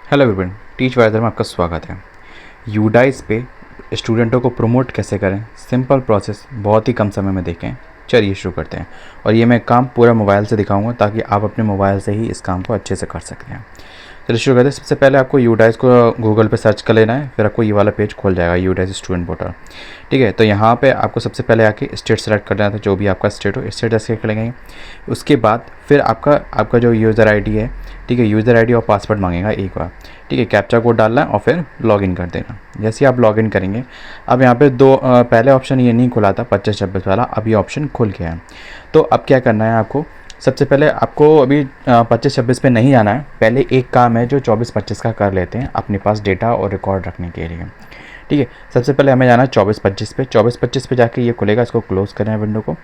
Hello everyone, teach visor में आपका स्वागत है। यूडाइस पे स्टूडेंटों को प्रमोट कैसे करें, सिंपल प्रोसेस बहुत ही कम समय में देखें। चलिए शुरू करते हैं। और ये मैं काम पूरा मोबाइल से दिखाऊंगा ताकि आप अपने मोबाइल से ही इस काम को अच्छे से कर सकते हैं। चलिए शुरू करते हैं। सबसे पहले आपको यूडाइस को गूगल पे सर्च कर लेना है, फिर आपको ये वाला पेज खोल जाएगा, यूडाइस स्टूडेंट पोर्टल। ठीक है, तो यहाँ पे आपको सबसे पहले आके स्टेट सेलेक्ट कर लेना था, जो भी आपका स्टेट हो स्टेट सेलेक्ट कर लेंगे। उसके बाद फिर आपका जो यूज़र आईडी है, ठीक है, यूज़र आईडी और पासवर्ड मांगेगा एक बार। ठीक है, कैप्चा कोड डालना है और फिर लॉगिन कर देना। जैसे ही आप लॉगिन करेंगे, अब यहाँ पे पहले ऑप्शन ये नहीं खुला था 25-26 वाला, अब ये ऑप्शन खुल गया है। तो अब क्या करना है आपको, सबसे पहले आपको अभी 25-26 पे नहीं जाना है। पहले एक काम है जो 24-25 का कर लेते हैं अपने पास डेटा और रिकॉर्ड रखने के लिए। ठीक है, सबसे पहले हमें जाना है 24-25 पे। 24-25 पे जाके ये खुलेगा, इसको क्लोज़ करना है विंडो को।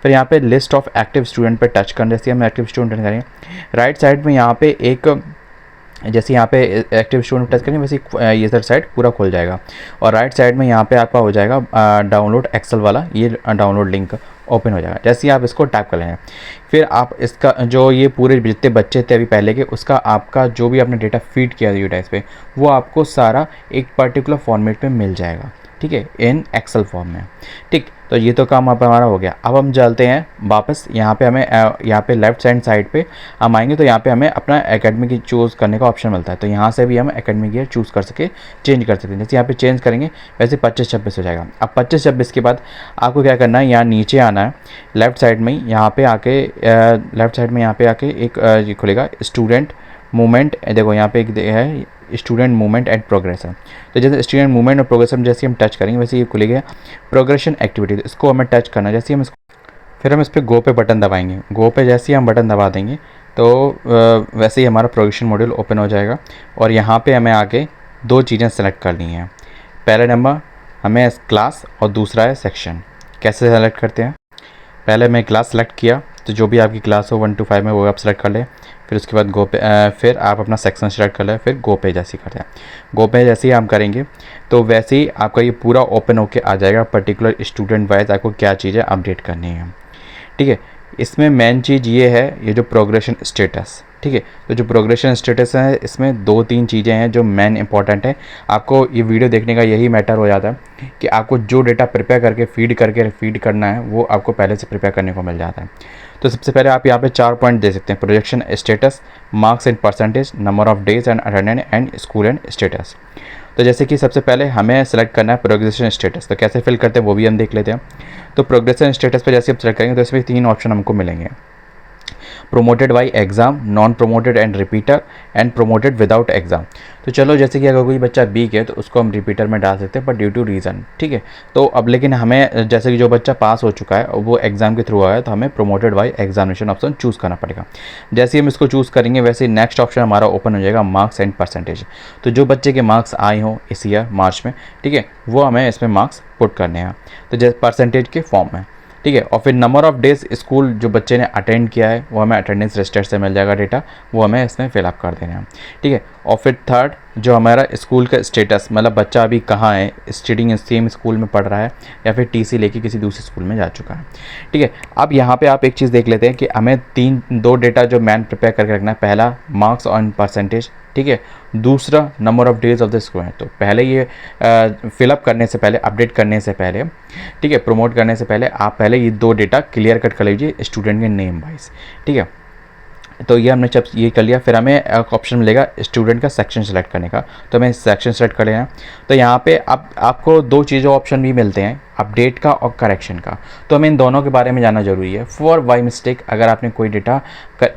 फिर यहाँ पे लिस्ट ऑफ एक्टिव स्टूडेंट पे टच करना। जैसे हम एक्टिव स्टूडेंट करेंगे, राइट साइड में यहाँ पे जैसे यहाँ पे एक्टिव स्टूडेंट टच करेंगे, वैसे ये सर साइड पूरा खुल जाएगा। और राइट साइड में यहाँ पे आपका हो जाएगा डाउनलोड एक्सेल वाला, ये डाउनलोड लिंक ओपन हो जाएगा। जैसे ही आप इसको टाइप कर लेंगे, फिर आप इसका जो ये पूरे जितने बच्चे थे अभी पहले के, उसका आपका जो भी आपने डेटा फीड किया यूडाइस पे, वो आपको सारा एक पर्टिकुलर फॉर्मेट में मिल जाएगा। ठीक है, इन एक्सेल फॉर्म में। ठीक, तो ये तो काम अब हमारा हो गया। अब हम चलते हैं वापस। यहाँ पे हमें यहाँ पे लेफ्ट साइड पे हम आएंगे तो यहाँ पे हमें अपना एकेडमी की चूज़ करने का ऑप्शन मिलता है। तो यहाँ से भी हम एकेडमी ईयर चूज़ कर सके, चेंज कर सकते हैं। जैसे यहाँ पे चेंज करेंगे वैसे 25-26 हो जाएगा। अब 25-26 के बाद आपको क्या करना है, यहाँ नीचे आना है लेफ्ट साइड में। यहाँ पे आके लेफ्ट साइड में यहाँ पे आके एक ये खुलेगा स्टूडेंट मूवमेंट। देखो यहाँ पे एक है स्टूडेंट मूवमेंट एंड प्रोग्रेशन। तो जैसे स्टूडेंट मूवमेंट और प्रोग्रेशन जैसे हम टच करेंगे वैसे ये खुलेगा प्रोग्रेशन एक्टिविटी। इसको हमें टच करना है। जैसे हम इसको फिर हम इस पर गो पे बटन दबाएंगे। गो पे जैसे ही हम बटन दबा देंगे तो वैसे ही हमारा प्रोग्रेशन मॉड्यूल ओपन हो जाएगा। और यहाँ पे हमें आगे दो चीज़ें सेलेक्ट करनी हैं। पहला नंबर हमें क्लास और दूसरा है सेक्शन। कैसे सेलेक्ट करते हैं, पहले मैं क्लास सेलेक्ट किया, तो जो भी आपकी क्लास हो 1 to 5 में वो आप सेलेक्ट कर लें। फिर उसके बाद गो पे फिर आप अपना सेक्शन सेलेक्ट कर लें। फिर गो पे जैसे ही करते हैं, गो पे जैसे ही हम करेंगे तो वैसे ही आपका ये पूरा ओपन होके आ जाएगा। पर्टिकुलर स्टूडेंट वाइज आपको क्या चीज़ें अपडेट करनी है। ठीक है, इसमें मेन चीज़ ये है, ये जो प्रोग्रेशन स्टेटस। ठीक है, तो जो प्रोग्रेशन स्टेटस है इसमें 2-3 चीज़ें हैं जो मेन इंपॉर्टेंट है। आपको ये वीडियो देखने का यही मैटर हो जाता है कि आपको जो डेटा प्रिपेयर करके फीड करना है वो आपको पहले से प्रिपेयर करने को मिल जाता है। तो सबसे पहले आप यहाँ पे 4 पॉइंट दे सकते हैं: projection status, marks and percentage, number of days and attendance and school and status. तो जैसे कि सबसे पहले हमें सेलेक्ट करना है प्रोग्रेशन स्टेटस। तो कैसे फिल करते हैं वो भी हम देख लेते हैं। तो प्रोग्रेशन स्टेटस पे जैसे आप सेलेक्ट करेंगे तो इसमें 3 ऑप्शन हमको मिलेंगे: promoted by exam, non promoted and repeater, and promoted without exam. तो चलो, जैसे कि अगर कोई बच्चा वीक है तो उसको हम रिपीटर में डाल सकते हैं, पर ड्यू टू रीज़न। ठीक है, तो अब लेकिन हमें जैसे कि जो बच्चा पास हो चुका है और वो एग्ज़ाम के थ्रू आया है तो हमें promoted by examination option choose करना पड़ेगा। जैसे ही हम इसको चूज़ करेंगे वैसे नेक्स्ट ऑप्शन हमारा ओपन हो जाएगा, मार्क्स एंड परसेंटेज। तो जो बच्चे के मार्क्स आए हों इस ईयर मार्च में, ठीक है, वो हमें इसमें मार्क्स पुट करने हैं, तो जैसे परसेंटेज के फॉर्म में। ठीक है, और फिर नंबर ऑफ़ डेज स्कूल जो बच्चे ने अटेंड किया है वो हमें अटेंडेंस रजिस्टर से मिल जाएगा डेटा, वो हमें इसमें फिलअप कर देना है। ठीक है, और फिर थर्ड जो हमारा स्कूल का स्टेटस, मतलब बच्चा अभी कहाँ है, स्टडिंग सेम स्कूल में पढ़ रहा है या फिर टीसी लेके किसी दूसरे स्कूल में जा चुका है। ठीक है, अब यहाँ पे आप एक चीज़ देख लेते हैं कि हमें 2 डेटा जो मैन प्रिपेयर करके रखना है। पहला मार्क्स और परसेंटेज, ठीक है, दूसरा number of days of the school है। तो पहले ये फिलअप करने से पहले, अपडेट करने से पहले, ठीक है, प्रमोट करने से पहले आप पहले ये 2 डेटा क्लियर कट कर लीजिए स्टूडेंट के नेम वाइज। ठीक है, तो ये हमने जब ये कर लिया, फिर हमें एक ऑप्शन मिलेगा स्टूडेंट का सेक्शन सेलेक्ट करने का। तो हमें सेक्शन सेलेक्ट कर लेना। तो यहाँ पे अब आपको 2 चीज़ों ऑप्शन भी मिलते हैं, अपडेट का और करेक्शन का। तो हमें इन दोनों के बारे में जानना जरूरी है। फॉर बाई मिस्टेक अगर आपने कोई डेटा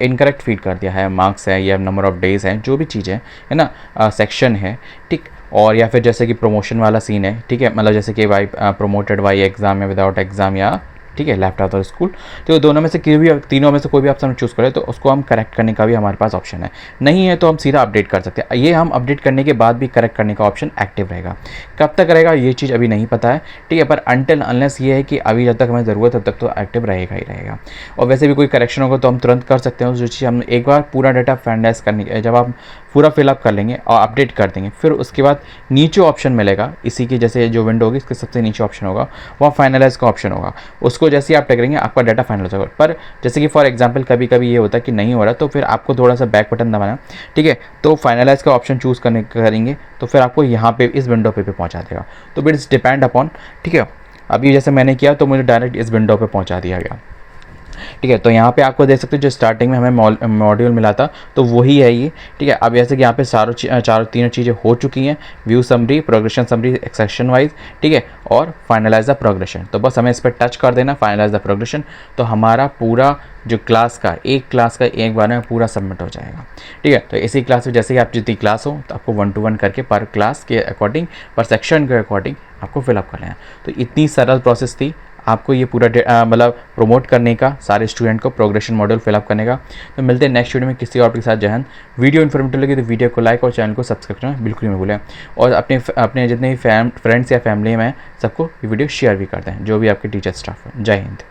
इनकरेक्ट फीड कर दिया है, मार्क्स है या नंबर ऑफ डेज हैं, जो भी चीज़ें है ना, सेक्शन है, ठीक, और या फिर जैसे कि प्रमोशन वाला सीन है, ठीक है, मतलब जैसे कि बाई प्रोमोटेड बाई एग्ज़ाम या विदाउट एग्ज़ाम, या ठीक है लेफ्ट आउट ऑफ स्कूल। तो दोनों में से किसी भी, तीनों में से कोई भी ऑप्शन चूज़ करें तो उसको हम करेक्ट करने का भी हमारे पास ऑप्शन है। नहीं है तो हम सीधा अपडेट कर सकते हैं। ये हम अपडेट करने के बाद भी करेक्ट करने का ऑप्शन एक्टिव रहेगा। कब तक रहेगा ये चीज़ अभी नहीं पता है, ठीक है, पर अनटिल अनलेस ये है कि अभी जब तक हमें ज़रूरत है तब तक तो एक्टिव रहेगा ही रहेगा। और वैसे भी कोई करेक्शन होगा तो हम तुरंत कर सकते हैं। जो चीज़ हम एक बार पूरा डाटा फाइनलाइज करने, जब आप पूरा फिलअप कर लेंगे और अपडेट कर देंगे। फिर उसके बाद नीचे ऑप्शन मिलेगा, इसी की जैसे जो विंडो होगी इसके सबसे नीचे ऑप्शन होगा, वहाँ फाइनलाइज का ऑप्शन होगा। उसको जैसे ही आप टैग करेंगे आपका डाटा फाइनलाइज होगा। पर जैसे कि फॉर एग्जांपल कभी कभी ये होता है कि नहीं हो रहा, तो फिर आपको थोड़ा सा बैक बटन दबाना, ठीक है। तो फाइनलाइज का ऑप्शन चूज़ करेंगे तो फिर आपको यहाँ पे इस विंडो पे पहुँचा देगा। तो फिर इट्स डिपेंड अपॉन, ठीक है। अभी जैसे मैंने किया तो मुझे डायरेक्ट इस विंडो पे पहुँचा दिया गया, ठीक है। तो यहाँ पे आपको देख सकते हो जो स्टार्टिंग में हमें मॉड्यूल मिला था तो वही है ये, ठीक है। अब जैसे कि यहाँ पे चारों तीनों चीज़ें हो चुकी हैं, view summary, progression summary, section wise, ठीक है, और फाइनलाइज द प्रोग्रेशन। तो बस हमें इस पर टच कर देना, फाइनलाइज द प्रोग्रेशन, तो हमारा पूरा जो क्लास का एक बार में पूरा सबमिट हो जाएगा, ठीक है। तो इसी क्लास में जैसे ही आप जितनी क्लास हो तो आपको 1 to 1 करके पर क्लास के अकॉर्डिंग, पर सेक्शन के अकॉर्डिंग आपको फिलअप करना है। तो इतनी सरल प्रोसेस थी आपको ये पूरा मतलब प्रमोट करने का, सारे स्टूडेंट को प्रोग्रेशन मॉड्यूल फिलअप करने का। तो मिलते हैं नेक्स्ट वीडियो में किसी और के साथ। जय हिंद। वीडियो इन्फॉर्मेटिव लगी तो वीडियो को लाइक और चैनल को सब्सक्राइब करना बिल्कुल नहीं भूलें, और अपने जितने भी फ्रेंड्स या फैमिली में सबको ये वीडियो शेयर भी कर दें, जो भी आपके टीचर स्टाफ है। जय हिंद।